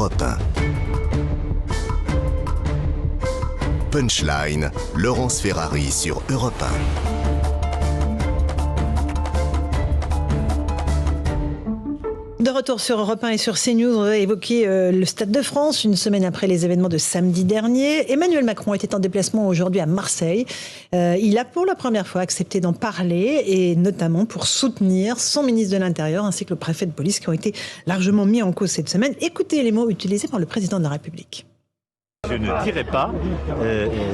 Europe 1. Punchline, Laurence Ferrari sur Europe 1. De retour sur Europe 1 et sur CNews, on va évoquer le Stade de France, une semaine après les événements de samedi dernier. Emmanuel Macron était en déplacement aujourd'hui à Marseille. Il a pour la première fois accepté d'en parler, et notamment pour soutenir son ministre de l'Intérieur ainsi que le préfet de police qui ont été largement mis en cause cette semaine. Écoutez les mots utilisés par le président de la République. Je ne dirai pas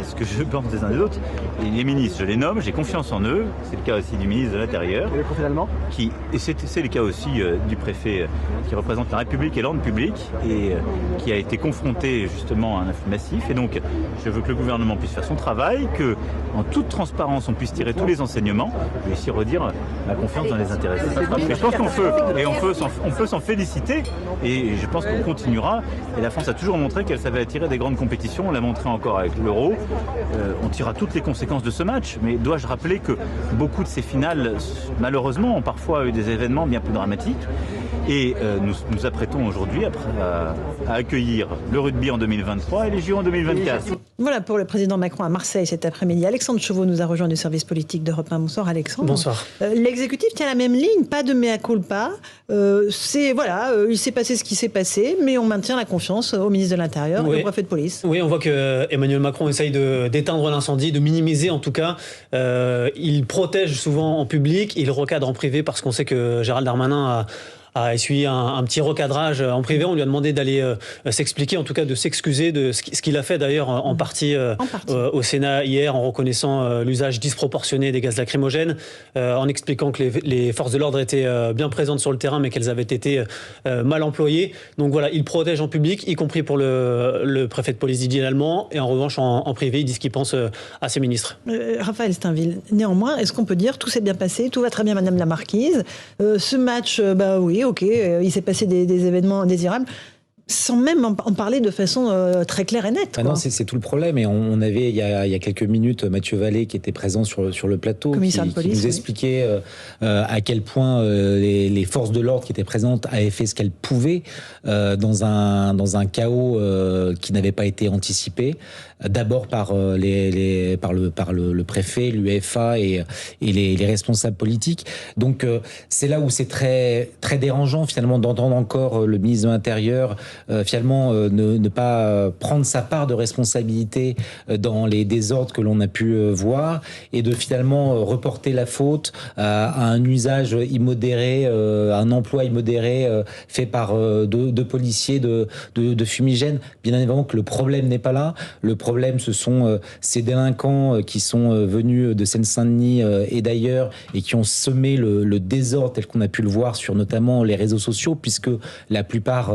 ce que je pense des uns et des autres. Et les ministres, je les nomme, j'ai confiance en eux. C'est le cas aussi du ministre de l'Intérieur. Et le préfet allemand ? Et c'est le cas aussi du préfet qui représente la République et l'ordre public et qui a été confronté justement à un afflux massif. Et donc, je veux que le gouvernement puisse faire son travail, qu'en toute transparence, on puisse tirer tous les enseignements. Je vais ici redire ma confiance dans les intéressés. Mais je pense qu'on peut, et on peut s'en féliciter. Et je pense qu'on continuera. Et la France a toujours montré qu'elle savait attirer des grandes compétition, on l'a montré encore avec l'Euro. On tirera toutes les conséquences de ce match, mais dois-je rappeler que beaucoup de ces finales, malheureusement, ont parfois eu des événements bien plus dramatiques. Et nous nous apprêtons aujourd'hui à accueillir le rugby en 2023 et les JO en 2024. Voilà pour le président Macron à Marseille cet après-midi. Alexandre Chauveau nous a rejoint du service politique d'Europe 1. Bonsoir Alexandre. Bonsoir. L'exécutif tient la même ligne, pas de mea culpa. Il s'est passé ce qui s'est passé, mais on maintient la confiance au ministre de l'Intérieur et au préfet de police. Oui, on voit que Emmanuel Macron essaye d'éteindre l'incendie, de minimiser en tout cas. Il protège souvent en public, il recadre en privé parce qu'on sait que Gérald Darmanin a essuyé un petit recadrage en privé. On lui a demandé d'aller s'expliquer, en tout cas de s'excuser de ce qu'il a fait d'ailleurs en partie au Sénat hier, en reconnaissant l'usage disproportionné des gaz lacrymogènes, en expliquant que les forces de l'ordre étaient bien présentes sur le terrain mais qu'elles avaient été mal employées. Donc voilà, il protège en public, y compris pour le préfet de police Didier Lallement, et en revanche en privé, il dit ce qu'il pense à ses ministres. Raphaël Steinville, néanmoins, est-ce qu'on peut dire tout s'est bien passé, tout va très bien Madame la Marquise, ce match, oui, ok, il s'est passé des événements indésirables, sans même en parler de façon très claire et nette. Non, c'est tout le problème. Et on avait, il y a quelques minutes, Mathieu Vallée qui était présent sur le plateau, qui nous expliquait à quel point les forces de l'ordre qui étaient présentes avaient fait ce qu'elles pouvaient dans un chaos qui n'avait pas été anticipé. D'abord par le préfet, l'UEFA et les responsables politiques. Donc c'est là où c'est très très dérangeant finalement d'entendre encore le ministre de l'Intérieur finalement ne pas prendre sa part de responsabilité dans les désordres que l'on a pu voir, et de finalement reporter la faute à un usage immodéré, un emploi immodéré fait par deux policiers de fumigènes. Bien évidemment que le problème n'est pas là. Le problème, ce sont ces délinquants qui sont venus de Seine-Saint-Denis et d'ailleurs, et qui ont semé le désordre tel qu'on a pu le voir sur notamment les réseaux sociaux, puisque la plupart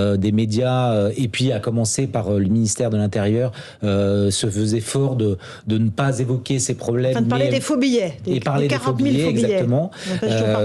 des médias, et puis à commencer par le ministère de l'Intérieur, se faisaient fort de ne pas évoquer ces problèmes. Enfin, de parler des faux billets. Et parler des faux billets, exactement.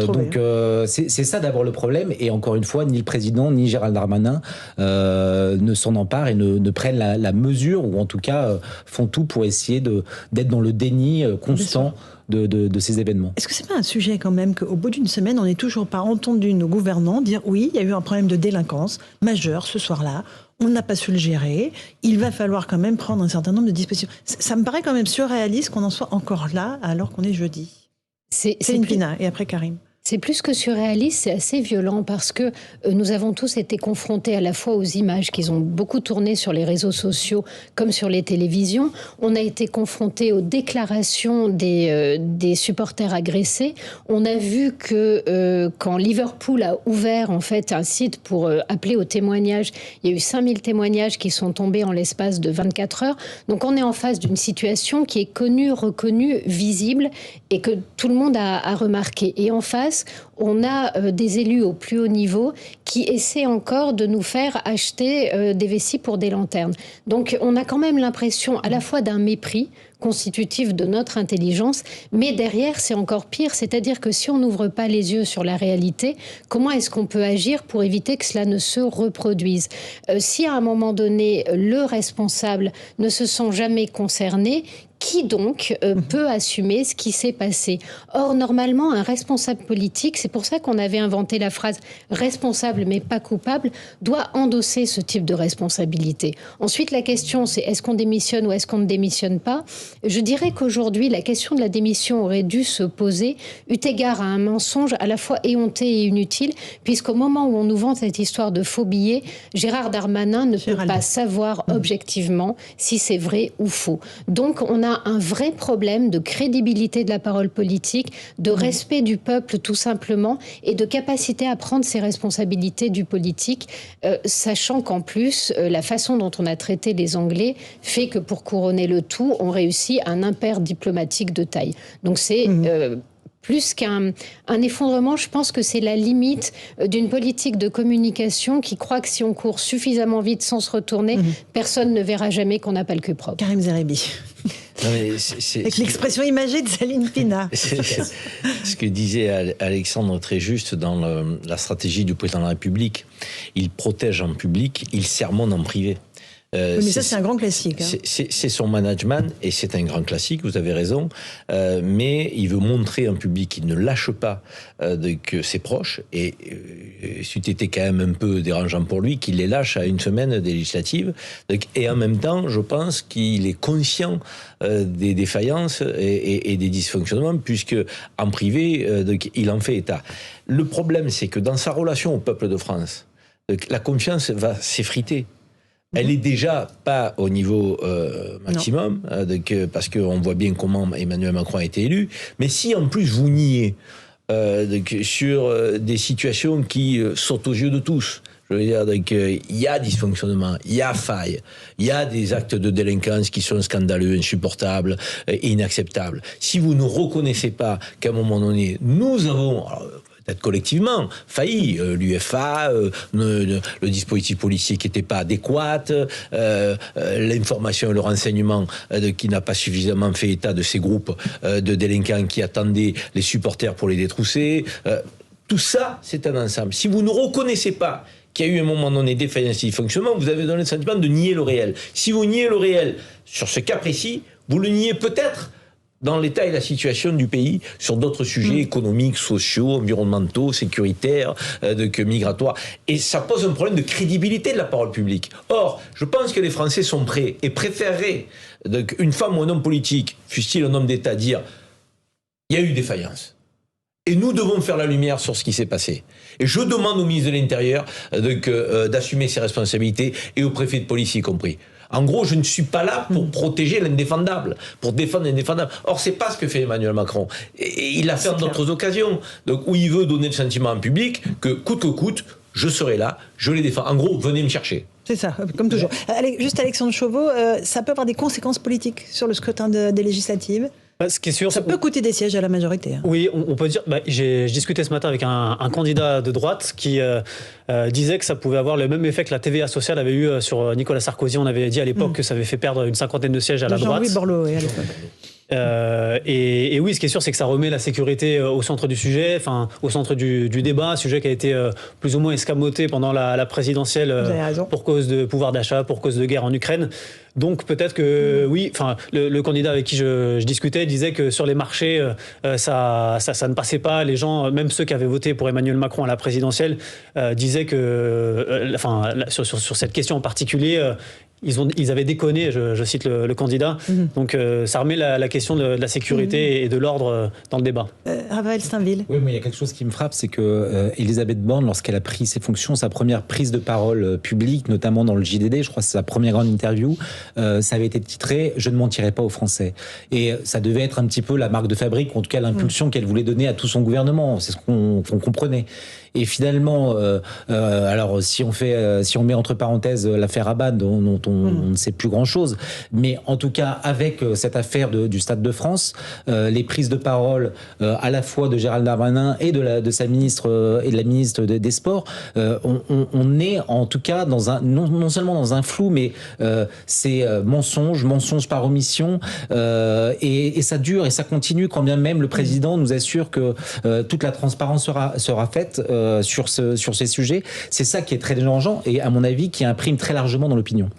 Donc c'est ça d'abord le problème, et encore une fois, ni le président ni Gérald Darmanin ne s'en emparent et ne prennent la mesure, ou en tout cas font tout pour essayer d'être dans le déni constant de ces événements. Est-ce que c'est pas un sujet quand même qu'au bout d'une semaine, on n'ait toujours pas entendu nos gouvernants dire oui, il y a eu un problème de délinquance majeur ce soir-là, on n'a pas su le gérer, il va falloir quand même prendre un certain nombre de dispositions. Ça me paraît quand même surréaliste qu'on en soit encore là alors qu'on est jeudi. C'est une pina, et après Karim. C'est plus que surréaliste, c'est assez violent parce que nous avons tous été confrontés à la fois aux images qui ont beaucoup tourné sur les réseaux sociaux comme sur les télévisions. On a été confrontés aux déclarations des supporters agressés. On a vu que quand Liverpool a ouvert en fait un site pour appeler au témoignage, il y a eu 5000 témoignages qui sont tombés en l'espace de 24 heures. Donc on est en face d'une situation qui est connue, reconnue, visible et que tout le monde a remarqué. Et en face, on a des élus au plus haut niveau qui essaient encore de nous faire acheter des vessies pour des lanternes. Donc on a quand même l'impression à la fois d'un mépris constitutif de notre intelligence, mais derrière c'est encore pire, c'est-à-dire que si on n'ouvre pas les yeux sur la réalité, comment est-ce qu'on peut agir pour éviter que cela ne se reproduise ? Si à un moment donné le responsable ne se sent jamais concerné, Qui donc peut assumer ce qui s'est passé? Or, normalement, un responsable politique, c'est pour ça qu'on avait inventé la phrase « responsable mais pas coupable », doit endosser ce type de responsabilité. Ensuite, la question, c'est est-ce qu'on démissionne ou est-ce qu'on ne démissionne pas? Je dirais qu'aujourd'hui, la question de la démission aurait dû se poser eu égard à un mensonge à la fois éhonté et inutile, puisqu'au moment où on nous vend cette histoire de faux billets, Gérard Darmanin ne peut pas savoir objectivement si c'est vrai ou faux. Donc, on a un vrai problème de crédibilité de la parole politique, de respect du peuple tout simplement et de capacité à prendre ses responsabilités du politique, sachant qu'en plus, la façon dont on a traité les Anglais fait que pour couronner le tout, on réussit un impair diplomatique de taille. Donc c'est... plus qu'un effondrement, je pense que c'est la limite d'une politique de communication qui croit que si on court suffisamment vite sans se retourner, personne ne verra jamais qu'on n'a pas le cul propre. Karim Zerébi. Avec l'expression imagée de Céline Pina. Ce que disait Alexandre très juste dans la stratégie du président de la République. Il protège en public, il sermonne en privé. Mais ça, c'est un grand classique. Hein. C'est son management, et c'est un grand classique, vous avez raison. Mais il veut montrer en public qu'il ne lâche pas que ses proches, et c'eût été quand même un peu dérangeant pour lui qu'il les lâche à une semaine des législatives. Et en même temps, je pense qu'il est conscient des défaillances et des dysfonctionnements, puisque en privé, il en fait état. Le problème, c'est que dans sa relation au peuple de France, la confiance va s'effriter. Elle est déjà pas au niveau maximum, parce qu'on voit bien comment Emmanuel Macron a été élu. Mais si en plus vous niez sur des situations qui sautent aux yeux de tous, je veux dire, il y a dysfonctionnement, il y a faille, il y a des actes de délinquance qui sont scandaleux, insupportables et inacceptables. Si vous ne reconnaissez pas qu'à un moment donné, nous avons... peut-être collectivement, failli, l'UFA, le dispositif policier qui n'était pas adéquat, l'information et le renseignement qui n'a pas suffisamment fait état de ces groupes de délinquants qui attendaient les supporters pour les détrousser. Tout ça, c'est un ensemble. Si vous ne reconnaissez pas qu'il y a eu un moment donné défaillance et dysfonctionnement, vous avez donné le sentiment de nier le réel. Si vous niez le réel sur ce cas précis, vous le niez peut-être dans l'état et la situation du pays sur d'autres sujets économiques, sociaux, environnementaux, sécuritaires, migratoires. Et ça pose un problème de crédibilité de la parole publique. Or, je pense que les Français sont prêts et préféreraient une femme ou un homme politique, fût-il un homme d'État, dire « il y a eu défaillance ». Et nous devons faire la lumière sur ce qui s'est passé. Et je demande au ministre de l'Intérieur d'assumer ses responsabilités, et au préfet de police y compris. En gros, je ne suis pas là pour protéger l'indéfendable, pour défendre l'indéfendable. Or, c'est pas ce que fait Emmanuel Macron. Et il l'a fait en d'autres occasions. Donc, où il veut donner le sentiment en public que coûte, je serai là, je les défends. En gros, venez me chercher. C'est ça, comme toujours. Juste Alexandre Chauveau, ça peut avoir des conséquences politiques sur le scrutin des législatives. Ce qui est sûr, ça peut coûter des sièges à la majorité. Hein. Oui, on peut dire. Je discutais ce matin avec un candidat de droite qui disait que ça pouvait avoir le même effet que la TVA sociale avait eu sur Nicolas Sarkozy. On avait dit à l'époque que ça avait fait perdre une cinquantaine de sièges à la droite. Jean-Louis Borloo, oui, à l'époque. Et oui, ce qui est sûr, c'est que ça remet la sécurité au centre du sujet, enfin au centre du débat, un sujet qui a été plus ou moins escamoté pendant la présidentielle pour cause de pouvoir d'achat, pour cause de guerre en Ukraine. Donc peut-être que oui, enfin le candidat avec qui je discutais disait que sur les marchés ça ne passait pas. Les gens, même ceux qui avaient voté pour Emmanuel Macron à la présidentielle, disaient que sur cette question en particulier. Ils avaient déconné, je cite le candidat. Donc ça remet la question de la sécurité et de l'ordre dans le débat. Raphaël Steinville. Oui, mais il y a quelque chose qui me frappe, c'est que Elisabeth Borne, lorsqu'elle a pris ses fonctions, sa première prise de parole publique, notamment dans le JDD, je crois que c'est sa première grande interview, ça avait été titré « Je ne mentirai pas aux Français ». Et ça devait être un petit peu la marque de fabrique, ou en tout cas l'impulsion qu'elle voulait donner à tout son gouvernement. C'est ce qu'on comprenait. Et finalement, alors si on met entre parenthèses l'affaire Abad, dont on ne sait plus grand-chose, mais en tout cas avec cette affaire du Stade de France, les prises de parole à la fois de Gérald Darmanin et de sa ministre et de la ministre des Sports, on est en tout cas dans non seulement dans un flou, mais c'est mensonge par omission, et ça dure et ça continue quand bien même le président nous assure que toute la transparence sera faite sur ces sujets. C'est ça qui est très dérangeant et à mon avis qui imprime très largement dans l'opinion.